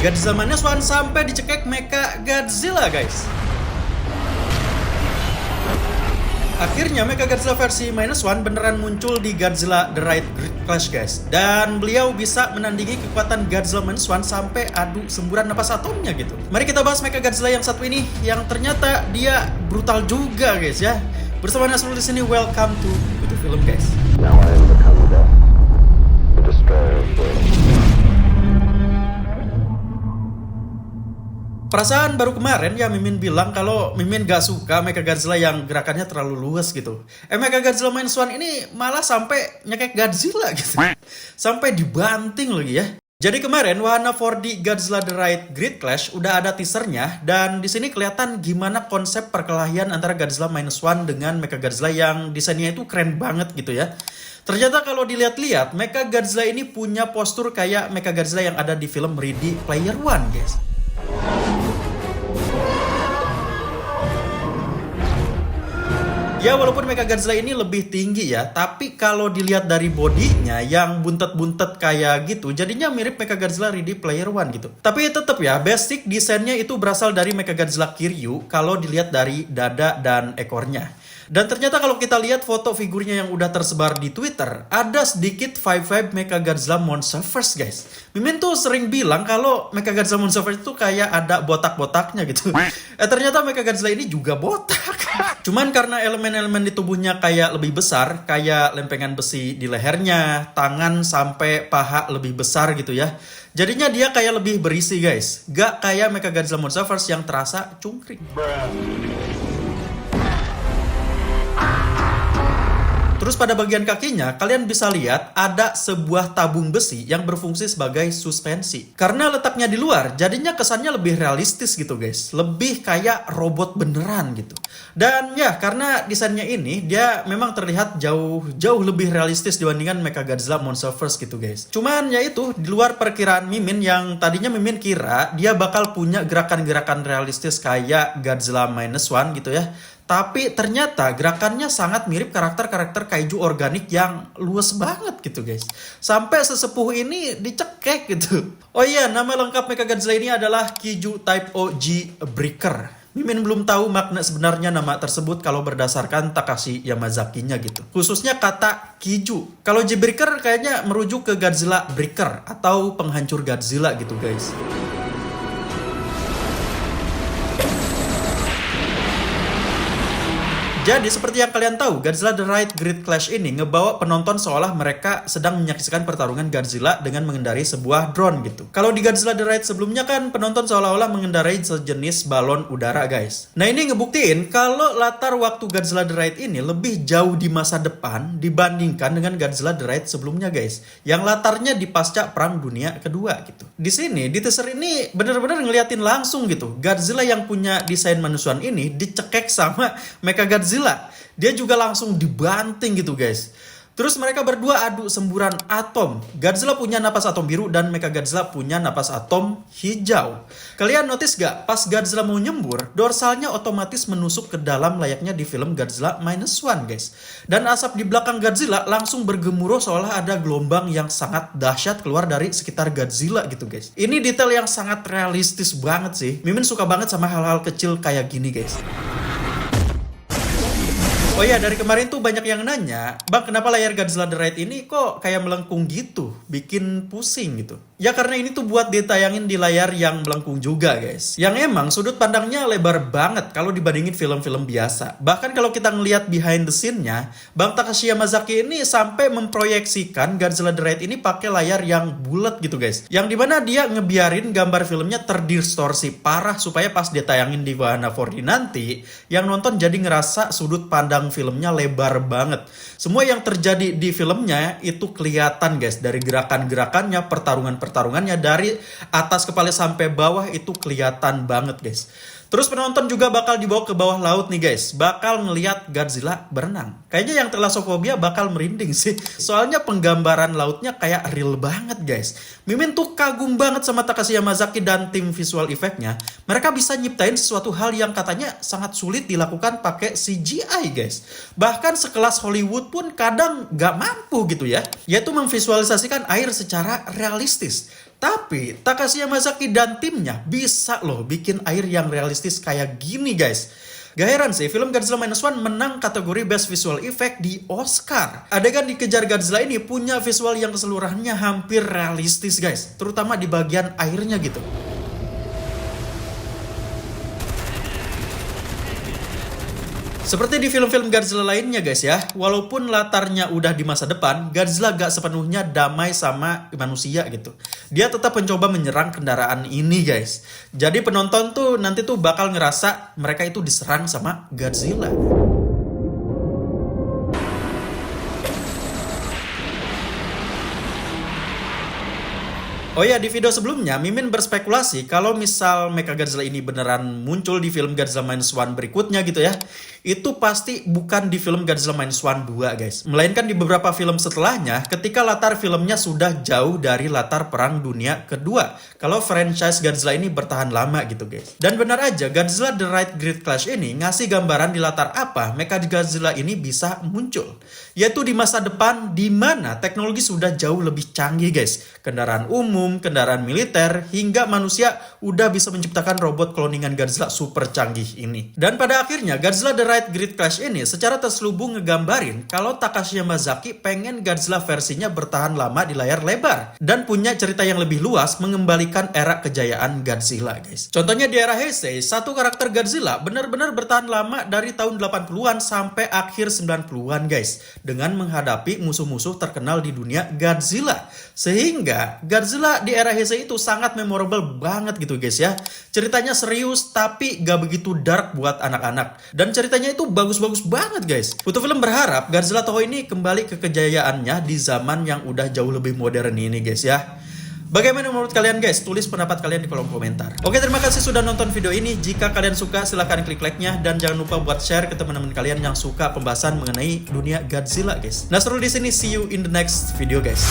Godzilla Minus One sampai dicekek Mecha Godzilla, guys. Akhirnya Mecha Godzilla versi Minus One beneran muncul di Godzilla The Right Great Clash, guys. Dan beliau bisa menandingi kekuatan Godzilla Minus One sampai adu semburan napas atomnya gitu. Mari kita bahas Mecha Godzilla yang satu ini, yang ternyata dia brutal juga, guys ya. Bersama Nasrul di sini, welcome to Butuh Film, guys. Now I am become death, the destroyer of worlds. Perasaan baru kemarin ya Mimin bilang kalau Mimin gak suka Mecha Godzilla yang gerakannya terlalu luas gitu. Mecha Godzilla Minus One ini malah sampai nyekek Godzilla gitu. Sampai dibanting lagi ya. Jadi kemarin wahana 4D Godzilla The Right Great Clash udah ada teasernya, dan di sini kelihatan gimana konsep perkelahian antara Godzilla Minus One dengan Mecha Godzilla yang desainnya itu keren banget gitu ya. Ternyata kalau dilihat-lihat Mecha Godzilla ini punya postur kayak Mecha Godzilla yang ada di film Ready Player One, guys. Ya walaupun Mecha Godzilla ini lebih tinggi ya, tapi kalau dilihat dari bodinya yang buntet-buntet kayak gitu, jadinya mirip Mecha Godzilla Ready Player One gitu. Tapi tetap ya, basic desainnya itu berasal dari Mecha Godzilla Kiryu kalau dilihat dari dada dan ekornya. Dan ternyata kalau kita lihat foto figurnya yang udah tersebar di Twitter, ada sedikit vibe Mecha Godzilla Monsterverse, guys. Mimin tuh sering bilang kalau Mecha Godzilla Monsterverse itu kayak ada botak-botaknya gitu. Ternyata Mecha Godzilla ini juga botak. Cuman karena elemen-elemen di tubuhnya kayak lebih besar, kayak lempengan besi di lehernya, tangan sampai paha lebih besar gitu ya. Jadinya dia kayak lebih berisi, guys. Gak kayak Mecha Godzilla Monsterverse yang terasa cungkring. Terus pada bagian kakinya, kalian bisa lihat ada sebuah tabung besi yang berfungsi sebagai suspensi. Karena letaknya di luar, jadinya kesannya lebih realistis gitu, guys. Lebih kayak robot beneran gitu. Dan ya, karena desainnya ini, dia memang terlihat jauh lebih realistis dibandingkan Mecha Godzilla Monsterverse gitu, guys. Cuman ya itu, di luar perkiraan Mimin yang tadinya Mimin kira dia bakal punya gerakan-gerakan realistis kayak Godzilla Minus One gitu ya. Tapi ternyata gerakannya sangat mirip karakter-karakter kaiju organik yang luas banget gitu, guys. Sampai sesepuh ini dicekek gitu. Oh iya, nama lengkap Mecha Godzilla ini adalah Kiju Type O G Breaker. Mimin belum tahu makna sebenarnya nama tersebut kalau berdasarkan Takashi Yamazaki-nya gitu. Khususnya kata Kiju. Kalau G Breaker kayaknya merujuk ke Godzilla Breaker atau penghancur Godzilla gitu, guys. Jadi seperti yang kalian tahu, Godzilla The Right Great Clash ini ngebawa penonton seolah mereka sedang menyaksikan pertarungan Godzilla dengan mengendarai sebuah drone gitu. Kalau di Godzilla The Right sebelumnya kan penonton seolah-olah mengendarai sejenis balon udara, guys. Nah ini ngebuktiin kalau latar waktu Godzilla The Right ini lebih jauh di masa depan dibandingkan dengan Godzilla The Right sebelumnya, guys. Yang latarnya di pasca Perang Dunia Kedua gitu. Di sini, di teaser ini bener-bener ngeliatin langsung gitu. Godzilla yang punya desain manusiaan ini dicekek sama Mecha Godzilla. Dia juga langsung dibanting gitu, guys. Terus mereka berdua adu semburan atom. Godzilla punya napas atom biru dan Mecha Godzilla punya napas atom hijau. Kalian notice gak? Pas Godzilla mau nyembur, dorsalnya otomatis menusuk ke dalam layaknya di film Godzilla Minus One, guys. Dan asap di belakang Godzilla langsung bergemuruh seolah ada gelombang yang sangat dahsyat keluar dari sekitar Godzilla gitu, guys. Ini detail yang sangat realistis banget sih. Mimin suka banget sama hal-hal kecil kayak gini, guys. Oh iya, dari kemarin tuh banyak yang nanya, Bang, kenapa layar Godzilla The Right ini kok kayak melengkung gitu? Bikin pusing gitu. Ya karena ini tuh buat ditayangin di layar yang melengkung juga, guys. Yang emang sudut pandangnya lebar banget kalau dibandingin film-film biasa. Bahkan kalau kita ngelihat behind the scene-nya, Bang Takashi Yamazaki ini sampai memproyeksikan Godzilla The Right ini pakai layar yang bulat gitu, guys. Yang dimana dia ngebiarin gambar filmnya terdistorsi parah supaya pas ditayangin di wahana 4D nanti, yang nonton jadi ngerasa sudut pandang filmnya lebar banget. Semua yang terjadi di filmnya itu kelihatan, guys. Dari gerakan-gerakannya, pertarungan-pertarungannya, dari atas kepala sampai bawah itu kelihatan banget, guys. Terus penonton juga bakal dibawa ke bawah laut nih, guys. Bakal ngeliat Godzilla berenang. Kayaknya yang telasofobia bakal merinding sih. Soalnya penggambaran lautnya kayak real banget, guys. Mimin tuh kagum banget sama Takashi Yamazaki dan tim visual effect-nya. Mereka bisa nyiptain sesuatu hal yang katanya sangat sulit dilakukan pakai CGI, guys. Bahkan sekelas Hollywood pun kadang gak mampu gitu ya. Yaitu memvisualisasikan air secara realistis. Tapi Takashi Yamazaki dan timnya bisa loh bikin air yang realistis kayak gini guys. Gak heran sih film Godzilla Minus One menang kategori Best Visual Effect di Oscar. Adegan dikejar Godzilla ini punya visual yang keseluruhannya hampir realistis guys. Terutama di bagian airnya gitu. Seperti di film-film Godzilla lainnya guys ya, walaupun latarnya udah di masa depan, Godzilla gak sepenuhnya damai sama manusia gitu. Dia tetap mencoba menyerang kendaraan ini guys. Jadi penonton tuh nanti tuh bakal ngerasa mereka itu diserang sama Godzilla. Oh ya, di video sebelumnya Mimin berspekulasi kalau misal Mechagodzilla ini beneran muncul di film Godzilla Minus One berikutnya gitu ya, itu pasti bukan di film Godzilla Minus One 2 guys, melainkan di beberapa film setelahnya ketika latar filmnya sudah jauh dari latar Perang Dunia Kedua, kalau franchise Godzilla ini bertahan lama gitu guys. Dan benar aja, Godzilla The Right Great Clash ini ngasih gambaran di latar apa Mechagodzilla ini bisa muncul, yaitu di masa depan di mana teknologi sudah jauh lebih canggih guys. Kendaraan umum, kendaraan militer, hingga manusia udah bisa menciptakan robot cloningan Godzilla super canggih ini. Dan pada akhirnya Godzilla The Right Great Clash ini secara terselubung ngegambarin kalau Takashi Yamazaki pengen Godzilla versinya bertahan lama di layar lebar dan punya cerita yang lebih luas mengembalikan era kejayaan Godzilla guys. Contohnya di era Heisei, satu karakter Godzilla benar-benar bertahan lama dari tahun 80-an sampai akhir 90-an guys, dengan menghadapi musuh-musuh terkenal di dunia Godzilla. Sehingga Godzilla di era Heisei itu sangat memorable banget gitu guys ya. Ceritanya serius tapi gak begitu dark buat anak-anak. Dan ceritanya itu bagus-bagus banget guys. Putu Film berharap Godzilla Toho ini kembali ke kejayaannya di zaman yang udah jauh lebih modern ini guys ya. Bagaimana menurut kalian guys? Tulis pendapat kalian di kolom komentar. Oke, terima kasih sudah nonton video ini. Jika kalian suka silahkan klik like-nya. Dan jangan lupa buat share ke teman-teman kalian yang suka pembahasan mengenai dunia Godzilla guys. Nasrul di sini, see you in the next video guys.